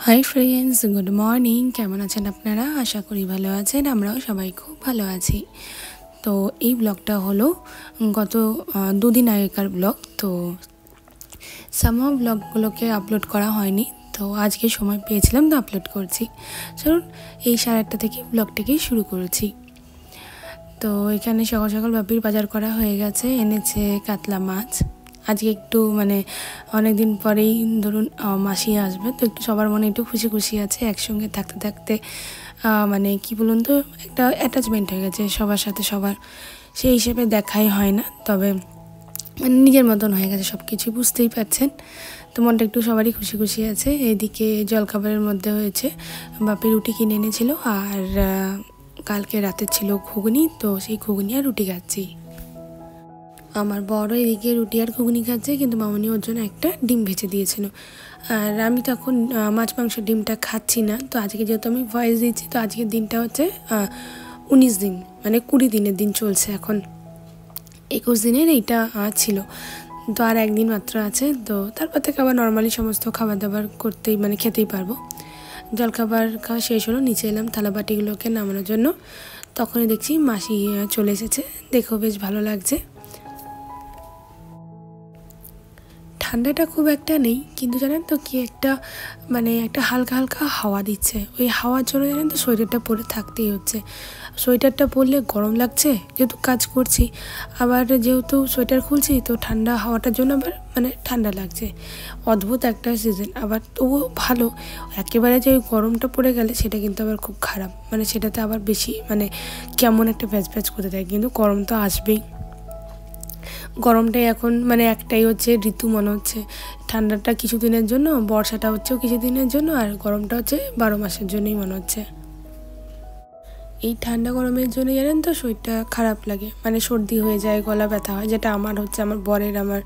Hi friends, good morning. কেমন আছেন আপনারা? আশা করি ভালো আছেন। আমরাও সবাই খুব ভালো আছি। তো এই ব্লগটা হলো গত দুদিন আগেকার ব্লগ। তো সামহাও ব্লগগুলোকে আপলোড করা হয়নি, তো আজকে সময় পেয়েছিলাম তো আপলোড করছি। চলুন এই 8:30 থেকে ব্লগটাকেই শুরু করেছি। তো এখানে সকাল সকাল বাপির বাজার করা হয়ে গেছে, এনেছে কাতলা মাছ। আজকে একটু অনেক দিন পরেই ধরুন মাসি আসবে, তো একটু সবার মনে একটু খুশি খুশি আছে। একসঙ্গে থাকতে থাকতে কি বলুন তো, একটা অ্যাটাচমেন্ট হয়ে গেছে সবার সাথে, সবার সেই হিসেবে দেখাই হয় না, তবে নিজের মতন হয়ে গেছে সব কিছু, বুঝতেই পারছেন। তো মনটা একটু সবারই খুশি খুশি আছে। এইদিকে জলখাবারের মধ্যে হয়েছে বাপি রুটি কিনে এনেছিল, আর কালকে রাতে ছিল ঘুগনি, তো সেই ঘুগনি আর রুটি খাচ্ছি। আমার বড় এদিকে রুটি আর ঘুগনি খাচ্ছে, কিন্তু মামনি ওর জন্য একটা ডিম ভেজে দিয়েছিল। আর আমি তখন মাছ মাংস ডিমটা খাচ্ছি না। তো আজকে যেহেতু আমি ভয়েস দিচ্ছি, তো আজকের দিনটা হচ্ছে 19 দিন, 20 দিনের দিন চলছে এখন। 21 দিনের এইটা ছিল, তো আর একদিন মাত্র আছে। তো তারপর থেকে আবার নর্মালি সমস্ত খাবার দাবার করতেই খেতেই পারবো। জলখাবার খাওয়া শেষ হলো, নিচে এলাম থালাবাটিগুলোকে নামানোর জন্য। তখনই দেখছি মাসি চলে এসেছে, দেখেও বেশ ভালো লাগছে। ঠান্ডাটা খুব একটা নেই, কিন্তু জানেন তো কি একটা একটা হালকা হালকা হাওয়া দিচ্ছে। ওই হাওয়ার জন্য জানেন তো সোয়েটারটা পরে থাকতেই হচ্ছে। সোয়েটারটা পরলে গরম লাগছে, যেহেতু কাজ করছি, আবার যেহেতু সোয়েটার খুলছি, তো ঠান্ডা হাওয়াটার জন্য আবার ঠান্ডা লাগছে। অদ্ভুত একটা সিজন। আবার তবুও ভালো, একেবারে যে ওই গরমটা পড়ে গেলে সেটা কিন্তু আবার খুব খারাপ, সেটাতে আবার বেশি কেমন একটা প্যাচ প্যাচ করতে থাকে। কিন্তু গরম তো আসবেই। গরমটাই এখন একটাই হচ্ছে ঋতু মনে হচ্ছে। ঠান্ডাটা কিছুদিনের জন্য, বর্ষাটা হচ্ছেও কিছুদিনের জন্য, আর গরমটা হচ্ছে 12 মাসের জন্যই মনে হচ্ছে। এই ঠান্ডা গরমের জন্য জানেন তো শরীরটা খারাপ লাগে, সর্দি হয়ে যায়, গলা ব্যথা হয়, যেটা আমার হচ্ছে, আমার বরের, আমার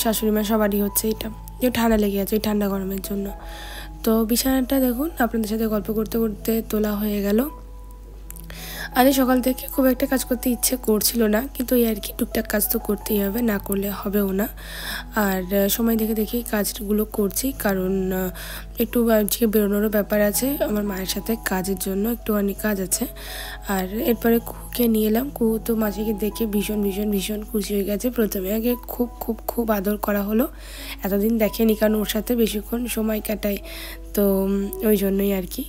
শাশুড়ি মা সবারই হচ্ছে এটা, যে ঠান্ডা লেগে আছে এই ঠান্ডা গরমের জন্য। তো বিছানাটা দেখুন আপনাদের সাথে গল্প করতে করতে তোলা হয়ে গেল। আজ সকাল থেকে খুব একটা কাজ করতে ইচ্ছে করছিল না, কিন্তু এই আর কি, টুকটাক কাজ তো করতেই হবে, না করলে হবেও না। আর সময় দেখে দেখে কাজগুলো করছি, কারণ একটু আজকে বেরোনোরও ব্যাপার আছে, আমার মায়ের সাথে কাজের জন্য একটুখানি কাজ আছে। আর এরপরে কুকে নিয়ে এলাম। কুহু তো মাসিকে দেখে ভীষণ ভীষণ ভীষণ খুশি হয়ে গেছে। প্রথমে আগে খুব খুব খুব আদর করা হলো, এতদিন দেখেনি, কারণ ওর সাথে বেশিক্ষণ সময় কাটাই, তো ওই জন্যই আর কি।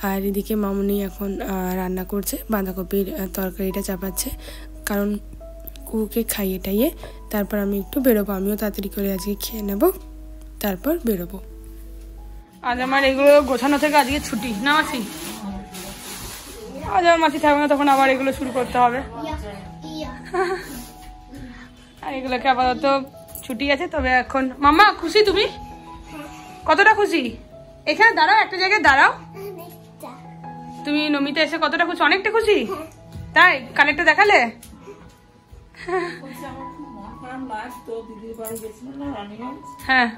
আর এদিকে মামনি এখন রান্না করছে, বাঁধাকপির তরকারিটা চাপাচ্ছে, কারণ কুকুকে খাইয়ে টাইয়ে তারপর আমি একটু বেরোবো। আমিও তাড়াতাড়ি করে আজকে খেয়ে নেব, তারপর বেরোবো। আজ আমার এগুলো গোছানো থেকে আজকে ছুটি না মাসি? আজ আমার মাসি থাকবে না, তখন আবার এগুলো শুরু করতে হবে। আর এগুলোকে আপাতত ছুটি আছে। তবে এখন মামা খুশি? তুমি কতটা খুশি? এখানে দাঁড়াও, একটা জায়গায় দাঁড়াও। তুমি নমিতা এসে কতটা খুশি? অনেকটা খুশি, তাই? কানেরটা দেখালে? হ্যাঁ,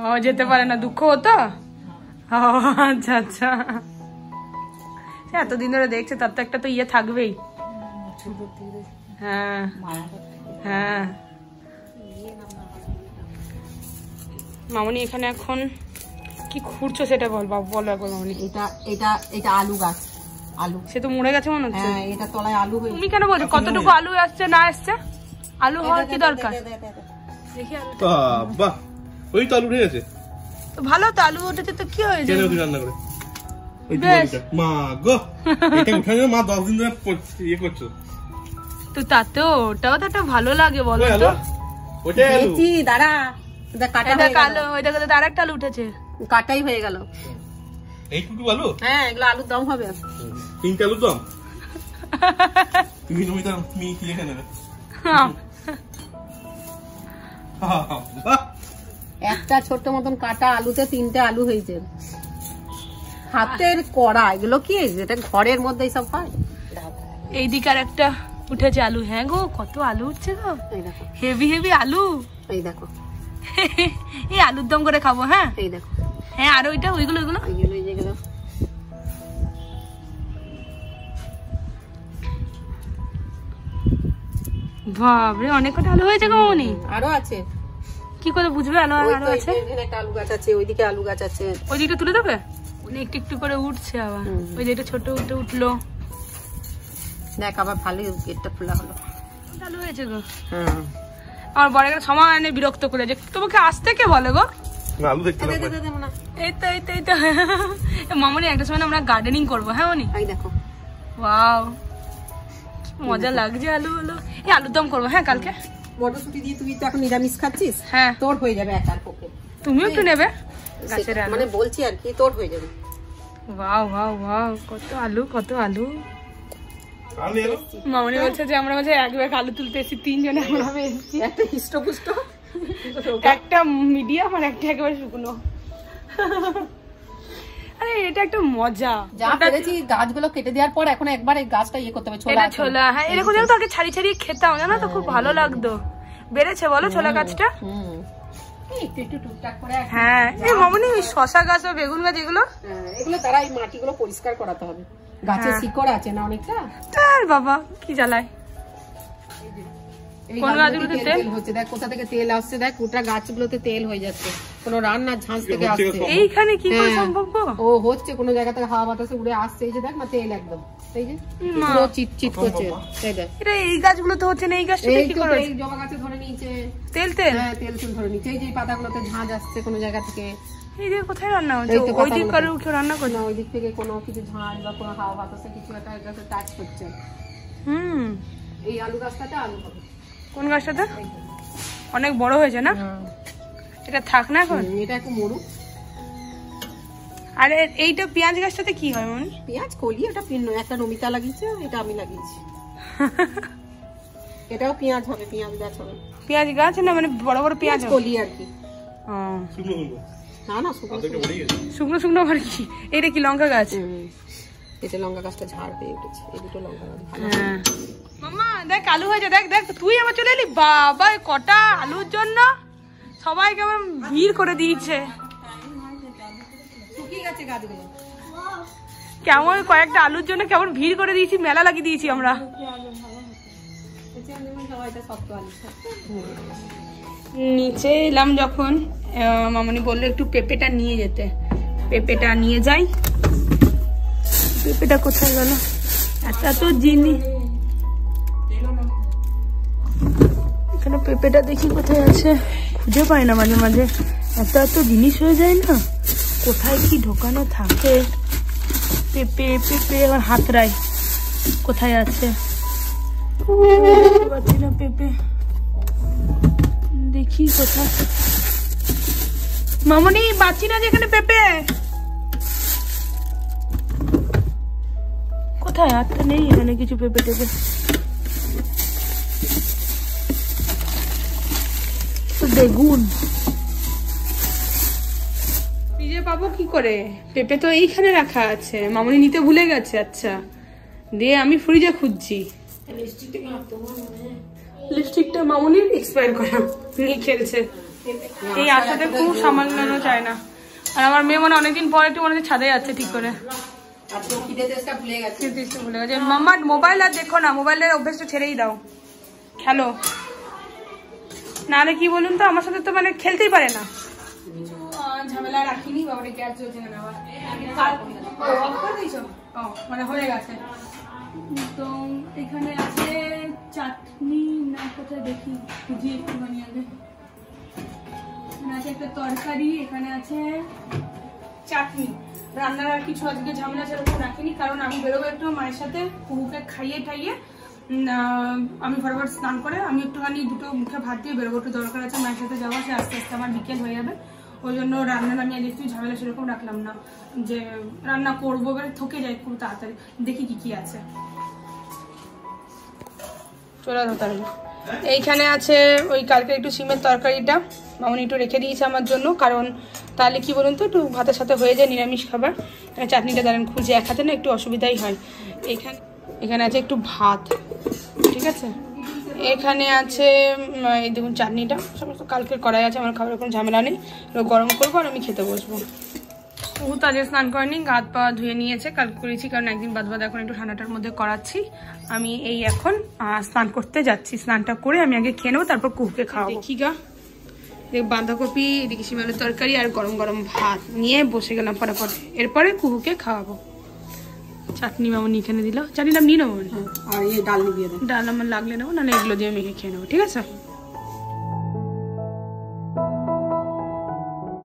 ও যেতে পারে না, দুঃখ হতো। আচ্ছা আচ্ছা, এতদিন ধরে দেখছে, তার তো একটা তো ইয়ে থাকবেই। হ্যাঁ হ্যাঁ। মামনি এখানে এখন কি খুঁড়ছো সেটা বল বাবু, বলো একবার মামনি। এটা আলু গাছ, আলু সে তো মরে গেছে মনে হচ্ছে। হ্যাঁ, এটা তলায় আলু হয়েছে। তুমি কেন বলছো? কতটুকু আলু আসছে না আসছে? আলু হওয়ার কি দরকার? দেখি বাহ, ওই তো আলু উঠে গেছে। তো ভালো তো, আলু উঠেছে তো কি হয়েছে? কেন তুই রান্না করে ওই মা গো, এটা উঠানো মা 10 দিন ধরে ইয়ে করছো, তো তাতেও ওটাও তো একটা ভালো লাগে, বলো তো। ওটাই আলু। দাঁড়া, আরেকটা আলু উঠেছে, কাটাই হয়ে গেল। এইটুকু আলু? হ্যাঁ, এগুলো আলুর দম হবে। 3টা আলুর দম? তুমি নমিতা তুমি কি লিখে নেবে? একটা ছোট্ট মতন কাটা আলুতে 3টে আলু হয়েছে। হাতের কড়া, এগুলো কি এটা ঘরের মধ্যে সব হয়। এইদিকে আর একটা উঠেছে আলু। হ্যাঁ গো, কত আলু উঠছে গো, হেভি হেভি আলু। এই দেখো, এই আলুর দম করে খাবো। হ্যাঁ এই দেখো। হ্যাঁ, আর ওইটা ওইগুলো ওইগুলো যেগুলো বাবরে, অনেক কটা আলু হয়েছে গো মনি। আরো আছে। কি করে বুঝবে আলো আলো আছে? এখানে একটা আলু গাছ আছে, ওইদিকে আলু গাছ আছে। ওই দিকটা তুলে দেবে? একটু একটু করে উঠছে আবার। ওই যে এটা ছোট উঠলো, দেখ আবার ভালো গেটটা খোলা হলো, চালু হয়েছে গো। আমার বড় একটা সময় এনে বিরক্ত করে যে তোমাকে আসতে কে বলে গো? আলু দেখতে এই তো মামনি একটা সময় আমরা গার্ডেনিং করবো। হ্যাঁ মামনি, দেখো ওয়াও মজা লাগছে। আলু হলো এই আলুর দম করবো। হ্যাঁ কালকে মটরশুঁটি দিয়ে। তুই তো এখন নিরামিষ খাচ্ছিস, হ্যাঁ তোর হয়ে যাবে একার পক্ষে। তুমিও একটু নেবে গাছের আলু, মানে বলছি আর কি, তোর হয়ে যাবে। ওয়াও ওয়াও ওয়াও, কত আলু কত আলু। মামনি বলছে যে আমরা মাঝে এক ব্যাগ আলু তুলতে এসেছি, 3 জনে আমরা এসেছি। একটা হিষ্টপুষ্ট, একটা মিডিয়াম আর একটা একেবারে শুকনো। আরে এটা একটা মজা। যা পেরেছি গাছগুলো কেটে দেওয়ার পর এখন একবার এই গাছটা ইয়ে করতে হবে, ছোলা। হ্যাঁ এরকম যেন তো আগে ছাড়িয়ে ছাড়িয়ে খেতাম, জানো তো খুব ভালো লাগতো। বেড়েছে বলো ছোলা গাছটা? একটু একটু টুকটাক করে। হ্যাঁ এই মামনি শশা গাছ ও বেগুন গাছ এগুলো এগুলো তারা এই মাটিগুলো পরিষ্কার করাতে হবে। গাছের শিকড় আছে না অনেকটা। আর বাবা কি জ্বালায়। কোন গাছগুলোতে তেল হচ্ছে, দেখ কোথা থেকে তেল আসছে, দেখ গোটা গাছগুলোতে তেল হয়ে যাচ্ছে, কোনো রান্নার ঝাঁজ থেকে আসছে। এইখানে কি করে সম্ভব? ও হচ্ছে কোনো জায়গা থেকে হাওয়া বাতাসে উড়ে আসছে। এই যে দেখ না তেল একদম, এই যে পুরো চিটচিট করছে। এই দেখ এটা এই গাছগুলো তো হচ্ছে না, এই গাছটা কি করে? এই জবা গাছে ধরে নিয়েছে তেল। হ্যাঁ তেল ধরে নিয়েছে। এই যে পাতাগুলোতে ঝাঁজ আসছে কোনো জায়গা থেকে। এই যে কোথায় রান্না হচ্ছে? ওই দিক করে কেউ রান্না করে না, ওই দিক থেকে কোনো কিছু ঝাঁজ বা কোনো হাওয়া বাতাসে কিছু একটা গাছে টাচ করছে। এই আলু গাছটাতে আলু হবে। কোন গাছটাতে? অনেক বড় হয়েছে না? এটা থাক না এখন, এটা একটু মরু। আর এইটা পেঁয়াজ গাছটাতে কি হয় মনি? পেঁয়াজ কলি, ওটা ভিন্ন। একটা নমিতা লাগিয়েছে, এটা আমি লাগিয়েছি। এটাও পেঁয়াজ হবে, পেঁয়াজ গাছ হবে। পেঁয়াজ গাছ না মানে বড় বড় পেঁয়াজ কলি আর কি। না শুকনো শুকনো আর কি। এটা কি লঙ্কা গাছ? এটা লঙ্কা গাছটা ঝাড় দিয়ে উঠেছে। এই দুটো লঙ্কা গাছ। মাম্মা দেখ আলু হয়েছে, দেখ দেখ তুই আবার চলে এলি। বাবা কটা আলুর জন্য সবাই কেমন ভিড় করে দিয়েছে। শুকিয়ে গেছে গাছগুলো। কেমন কয়েকটা আলুর জন্য কেমন ভিড় করে দিয়েছি, মেলা লাগিয়ে দিয়েছি আমরা। নিচে এলাম যখন মামনি বললো একটু পেঁপেটা নিয়ে যেতে। পেঁপেটা নিয়ে যাই। পেঁপেটা কোথায় গেল? এত জিনিস এখানে। পেঁপেটা দেখি কোথায় আছে, খুঁজে পাই না মাঝে মাঝে। এত জিনিস হয়ে যায় না, কোথায় কি ঢোকানো থাকে। পেঁপে পেঁপে আমার হাতরাই কোথায় আছে পাচ্ছি না। পেঁপে দেখি কোথায়। মামনি পাচ্ছি না যেখানে পেঁপে। কোথায়? হাতটা নেই এখানে কিছু পেঁপে টেপে। বেগুন নিজে পাবো কি করে? পেঁপে তো এইখানে রাখা আছে, মামনি নিতে ভুলে গেছে। আচ্ছা দিয়ে আমি ফ্রিজে খুঁজছি। লিপস্টিকটা মামনির এক্সপায়ার করা, নিয়ে খেলছে। এই আশাতে খুব সামলানো যায় না। আর আমার মেয়ে মনে অনেকদিন পর একটু মনে হচ্ছে ছাদে যাচ্ছে ঠিক করে। ভুলে গেছে। মাম্মা মোবাইল আর দেখো না, মোবাইলের অভ্যেসটা ছেড়েই দাও, খেলো। নাহলে কি বলুন তো, আমার সাথে তো মানে খেলতেই পারে না। ঝামেলা রাখিনি বাবারে। গ্যাস চলছে না মানে হয়ে গেছে। তো এখানে আছে চাটনি না কোথায় দেখি, খুঁজি একটুখানি আগে। এখানে আছে একটা তরকারি, এখানে আছে চাটনি। রান্নার আর কিছু আজকে ঝামেলা সেরকম রাখিনি, কারণ আমি বেরোবো একটু মায়ের সাথে। কুকুরকে খাইয়ে ঠাইয়ে আমি ফটাফট স্নান করে আমি একটুখানি দুটো মুখে ভাত দিয়ে বেরোবো। একটু দরকার আছে মায়ের সাথে যাওয়া, সে আস্তে আস্তে আমার বিকেল হয়ে যাবে। ওই জন্য রান্নার আমি আজ একটু ঝামেলা সেরকম রাখলাম না, যে রান্না করবো এবারে থকে যাই খুব তাড়াতাড়ি। দেখি কি কি আছে, চলে তাড়াতাড়ি। এইখানে আছে ওই কালকে একটু সিমের তরকারিটা মামনি একটু রেখে দিয়েছে আমার জন্য, কারণ তাহলে কি বলুন তো একটু ভাতের সাথে হয়ে যায় নিরামিষ খাবার। চাটনিটা দাঁড়ান খুঁজে, এক হাতে না একটু অসুবিধাই হয়। এখানে আছে একটু ভাত, ঠিক আছে। এখানে আছে এই দেখুন চাটনিটা, সমস্ত কালকের কড়াই আছে, আমার খাবার কোনো ঝামেলা নেই। গরম করবো আর আমি খেতে বসবো। ও তাদের স্নান করেনি, হাত পা ধুয়ে নিয়েছে, কালকে করেছি কারণ একদিন বাদ বাদ এখন একটু ঠান্ডাটার মধ্যে করাচ্ছি। আমি এই এখন স্নান করতে যাচ্ছি। স্নানটা করে আমি আগে খেয়ে নেবো, তারপর কুকুরকে খাওয়াবো। দেখি গা বাঁধাকপি, এদিকে শিম আলুর তরকারি আর গরম গরম ভাত নিয়ে বসে গেলাম ফটাফট। এরপরে কুহুকে খাওয়াবো। চাটনি মামনি এখানে দিল, চাটনিটা নিয়ে নেবো। আর ডাল নিয়ে দিয়ে ডাল আমার লাগলে নেবো, নাহলে এগুলো দিয়ে মেখে খেয়ে নেবো, ঠিক আছে।